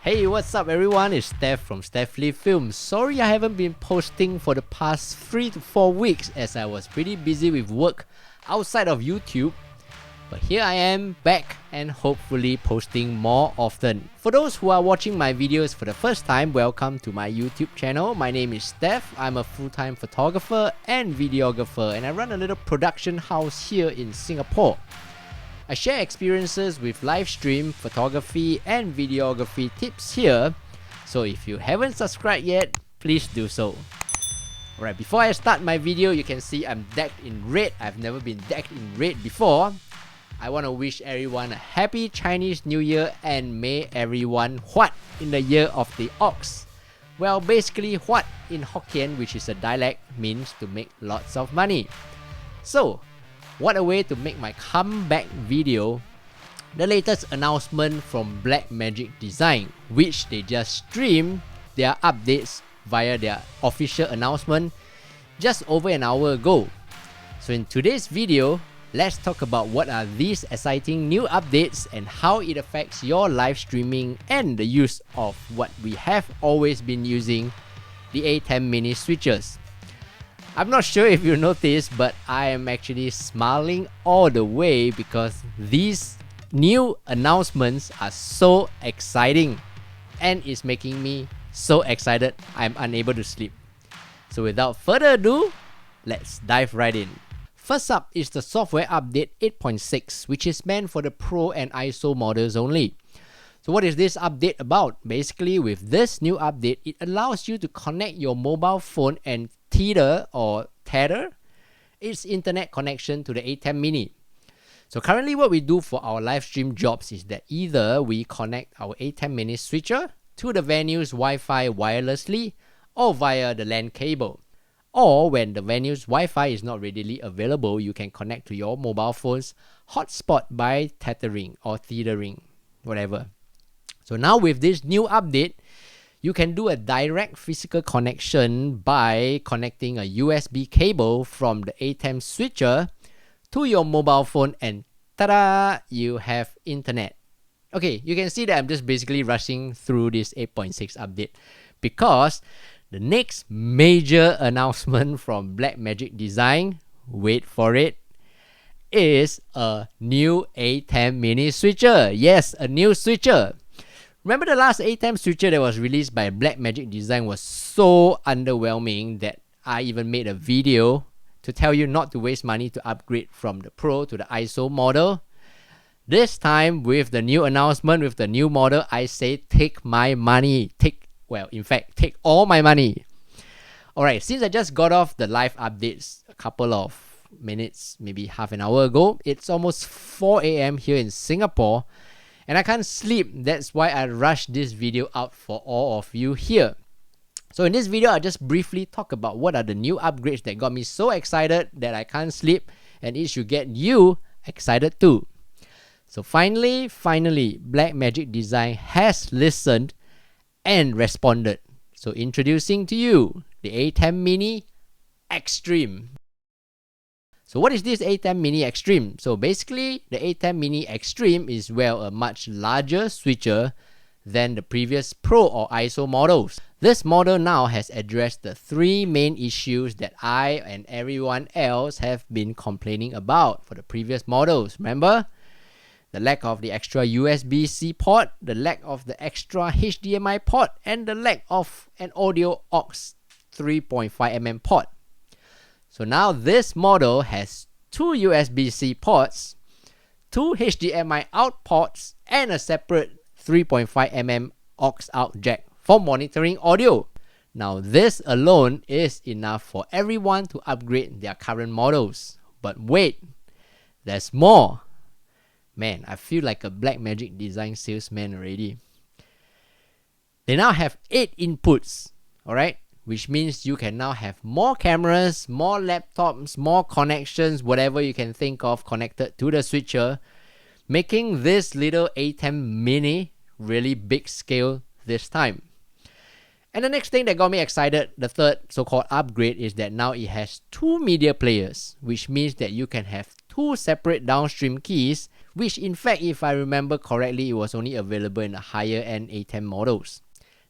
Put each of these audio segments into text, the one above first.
Hey, what's up everyone? It's Steph from Steph Lee Films. Sorry I haven't been posting for the past 3 to 4 weeks as I was pretty busy with work outside of YouTube. But here I am back and hopefully posting more often. For those who are watching my videos for the first time, welcome to my YouTube channel. My name is Steph. I'm a full-time photographer and videographer, and I run a little production house here in Singapore. I share experiences with live stream, photography and videography tips here, so if you haven't subscribed yet, please do so. Alright, before I start my video, you can see I'm decked in red. I've never been decked in red before. I want to wish everyone a happy Chinese New Year and may everyone HUAT in the year of the ox. Well, basically HUAT in Hokkien, which is a dialect, means to make lots of money. So, what a way to make my comeback video. The latest announcement from Blackmagic Design, which they just streamed their updates via their official announcement just over an hour ago. So in today's video, let's talk about what are these exciting new updates and how it affects your live streaming and the use of what we have always been using, the ATEM Mini switches. I'm not sure if you noticed, but I am actually smiling all the way because these new announcements are so exciting and it's making me so excited I'm unable to sleep. So without further ado, let's dive right in. First up is the software update 8.6, which is meant for the Pro and ISO models only. So what is this update about? Basically, with this new update, it allows you to connect your mobile phone and tether its internet connection to the ATEM Mini. So currently what we do for our live stream jobs is that either we connect our ATEM Mini switcher to the venue's Wi-Fi wirelessly or via the LAN cable. Or when the venue's Wi-Fi is not readily available, you can connect to your mobile phone's hotspot by tethering or whatever. So now with this new update, you can do a direct physical connection by connecting a USB cable from the ATEM switcher to your mobile phone and ta-da! You have internet. Okay, you can see that I'm just basically rushing through this 8.6 update because the next major announcement from Blackmagic Design, wait for it, is a new ATEM Mini switcher. Yes, a new switcher. Remember the last ATEM switcher that was released by Blackmagic Design was so underwhelming that I even made a video to tell you not to waste money to upgrade from the Pro to the ISO model. This time with the new announcement, with the new model, I say take my money. Take all my money. Alright, since I just got off the live updates a couple of minutes, maybe half an hour ago, it's almost 4 AM here in Singapore. And I can't sleep, that's why I rushed this video out for all of you here. So in this video, I'll just briefly talk about what are the new upgrades that got me so excited that I can't sleep, and it should get you excited too. So finally, Blackmagic Design has listened and responded. So introducing to you the ATEM Mini Extreme. So what is this ATEM Mini Extreme? So basically, the ATEM Mini Extreme is a much larger switcher than the previous Pro or ISO models. This model now has addressed the 3 main issues that I and everyone else have been complaining about for the previous models. Remember? The lack of the extra USB-C port, the lack of the extra HDMI port, and the lack of an audio aux 3.5mm port. So now this model has 2 USB-C ports, 2 HDMI out ports, and a separate 3.5mm aux out jack for monitoring audio. Now this alone is enough for everyone to upgrade their current models. But wait, there's more. Man, I feel like a Blackmagic Design salesman already. They now have 8 inputs, alright? Which means you can now have more cameras, more laptops, more connections, whatever you can think of connected to the switcher, making this little ATEM Mini really big scale this time. And the next thing that got me excited, the third so-called upgrade, is that now it has 2 media players, which means that you can have 2 separate downstream keys which in fact, if I remember correctly, it was only available in the higher end ATEM models.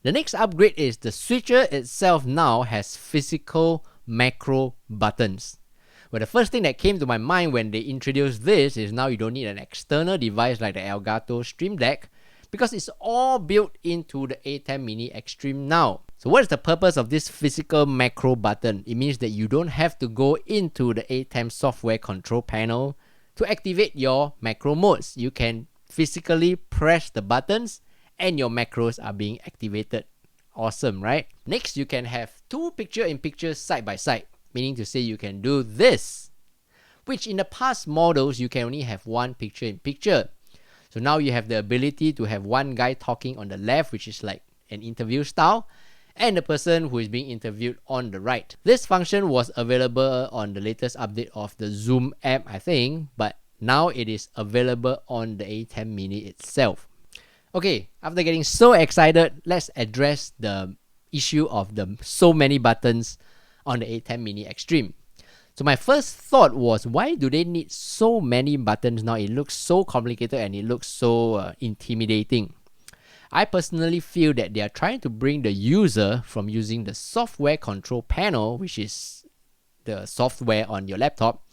The next upgrade is the switcher itself now has physical macro buttons. Well, the first thing that came to my mind when they introduced this is now you don't need an external device like the ELGATO Stream Deck because it's all built into the ATEM Mini Extreme now. So what is the purpose of this physical macro button? It means that you don't have to go into the ATEM software control panel to activate your macro modes. You can physically press the buttons and your macros are being activated. Awesome, right? Next, you can have two picture-in-picture side by side, meaning to say you can do this, which in the past models, you can only have one picture-in-picture. So now you have the ability to have one guy talking on the left, which is like an interview style, and the person who is being interviewed on the right. This function was available on the latest update of the Zoom app, I think, but now it is available on the ATEM Mini itself. Okay, after getting so excited, let's address the issue of the so many buttons on the ATEM Mini Extreme. So my first thought was, why do they need so many buttons now? It looks so complicated and it looks so intimidating. I personally feel that they are trying to bring the user from using the software control panel, which is the software on your laptop,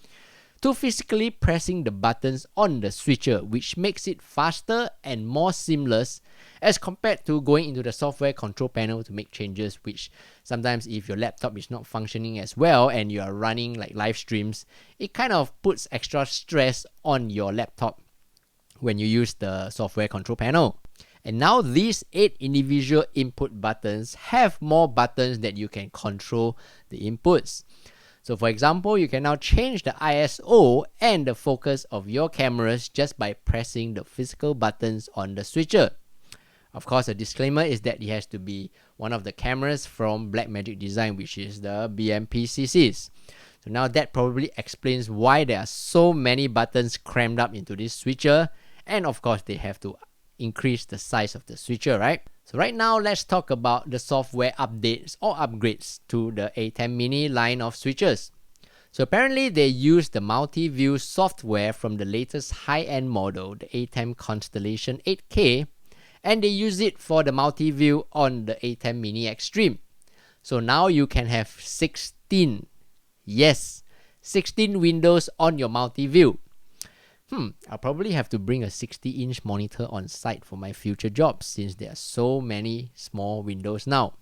to physically pressing the buttons on the switcher, which makes it faster and more seamless as compared to going into the software control panel to make changes, which sometimes if your laptop is not functioning as well and you are running like live streams, it kind of puts extra stress on your laptop when you use the software control panel. And now these 8 individual input buttons have more buttons that you can control the inputs. So for example, you can now change the ISO and the focus of your cameras just by pressing the physical buttons on the switcher. Of course, a disclaimer is that it has to be one of the cameras from Blackmagic Design, which is the BMPCCs. So now that probably explains why there are so many buttons crammed up into this switcher. And of course, they have to increase the size of the switcher, right? So right now, let's talk about the software updates or upgrades to the ATEM Mini line of switchers. So apparently they use the MULTIVIEW software from the latest high-end model, the ATEM Constellation 8K, and they use it for the MULTIVIEW on the ATEM Mini Extreme. So now you can have 16, yes, 16 windows on your MULTIVIEW. I'll probably have to bring a 60-inch monitor on site for my future jobs since there are so many small windows now.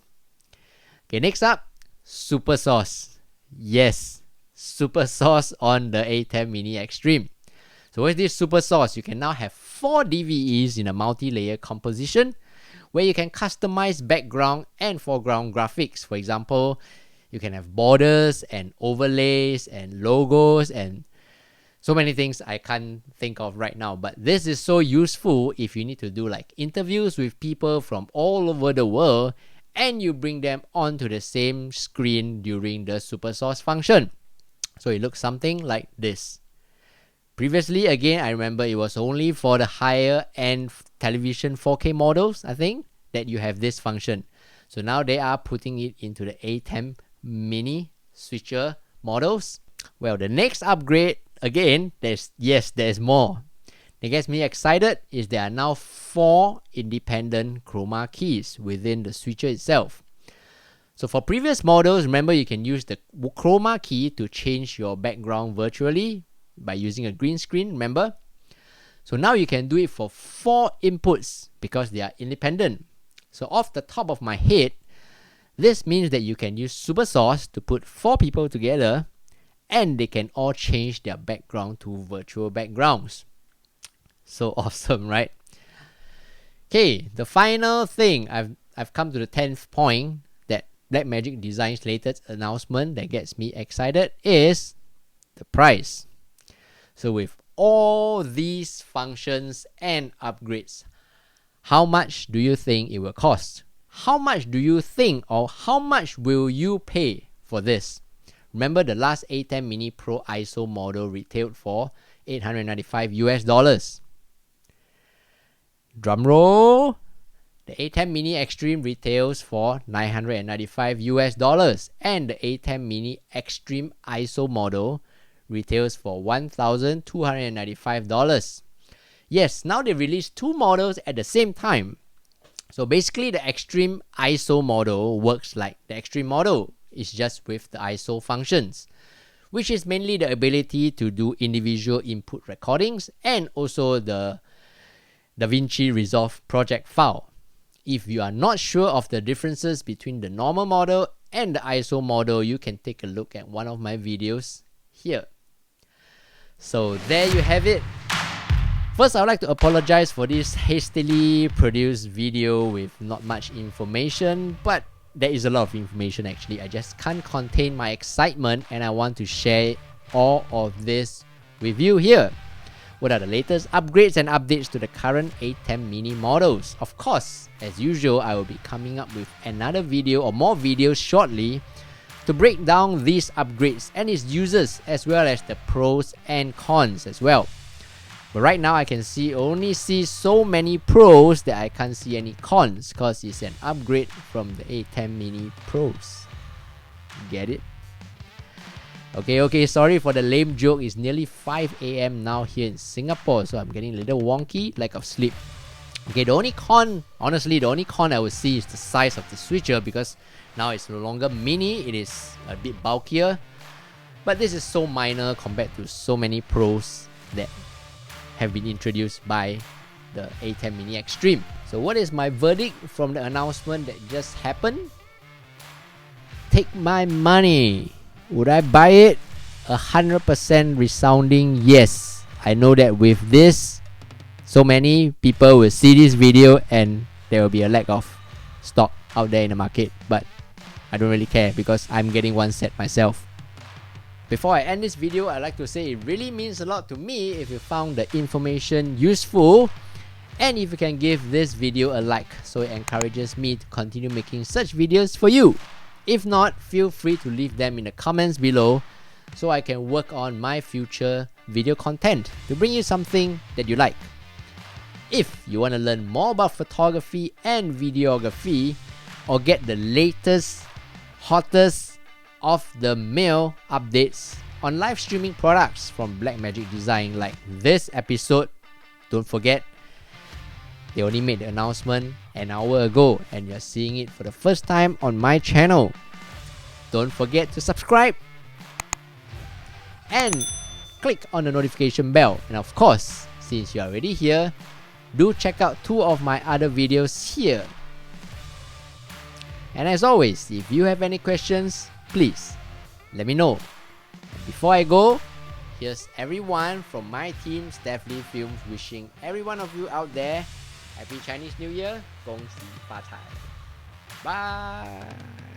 Okay, next up, SUPERSOURCE. Yes, SUPERSOURCE on the ATEM Mini Extreme. So with this SUPERSOURCE, you can now have 4 DVEs in a multi-layer composition where you can customize background and foreground graphics. For example, you can have borders and overlays and logos and so many things I can't think of right now, but this is so useful if you need to do like interviews with people from all over the world and you bring them onto the same screen during the SUPERSOURCE function. So it looks something like this. Previously, again, I remember it was only for the higher end television 4K models, I think, that you have this function. So now they are putting it into the ATEM Mini switcher models. Well, the next upgrade, again, there's more. That gets me excited is there are now 4 independent CHROMA keys within the switcher itself. So for previous models, remember you can use the CHROMA key to change your background virtually by using a green screen, remember? So now you can do it for 4 inputs because they are independent. So off the top of my head, this means that you can use SUPERSOURCE to put 4 people together and they can all change their background to virtual backgrounds. So awesome, right? Okay, the final thing, I've come to the 10th point that Blackmagic Design's latest announcement that gets me excited is the price. So with all these functions and upgrades, how much do you think it will cost? How much do you think or how much will you pay for this? Remember the last ATEM Mini Pro ISO model retailed for $895 US. Drum roll. The ATEM Mini Extreme retails for $995 US and the ATEM Mini Extreme ISO model retails for $1,295. Yes, now they released two models at the same time. So basically the Extreme ISO model works like the Extreme model. It's just with the ISO functions, which is mainly the ability to do individual input recordings and also the DaVinci Resolve project file. If you are not sure of the differences between the normal model and the ISO model, you can take a look at one of my videos here. So there you have it. First, I would like to apologize for this hastily produced video with not much information, but there is a lot of information actually. I just can't contain my excitement and I want to share all of this with you here. What are the latest upgrades and updates to the current ATEM Mini models? Of course, as usual, I will be coming up with another video or more videos shortly to break down these upgrades and its uses, as well as the pros and cons as well. But right now I can only see so many pros that I can't see any cons, because it's an upgrade from the ATEM Mini Pros. Get it? Okay, sorry for the lame joke. It's nearly 5 AM now here in Singapore, so I'm getting a little wonky, lack of sleep. Okay, the only con I would see is the size of the switcher, because now it's no longer mini, it is a bit bulkier. But this is so minor compared to so many pros that have been introduced by the ATEM Mini Extreme. So what is my verdict from the announcement that just happened? Take my money. Would I buy it? 100% resounding yes. I know that with this, so many people will see this video and there will be a lack of stock out there in the market, but I don't really care because I'm getting one set myself. Before I end this video, I'd like to say it really means a lot to me if you found the information useful, and if you can give this video a like, so it encourages me to continue making such videos for you. If not, feel free to leave them in the comments below so I can work on my future video content to bring you something that you like. If you want to learn more about photography and videography, or get the latest, hottest of the mail updates on live streaming products from Blackmagic Design like this episode, don't forget, they only made the announcement an hour ago and you're seeing it for the first time on my channel. Don't forget to subscribe and click on the notification bell. And of course, since you're already here, do check out two of my other videos here. And as always, if you have any questions, please let me know. And before I go, here's everyone from my team, Steph Lee Films, wishing every one of you out there Happy Chinese New Year, 恭喜发财. Bye.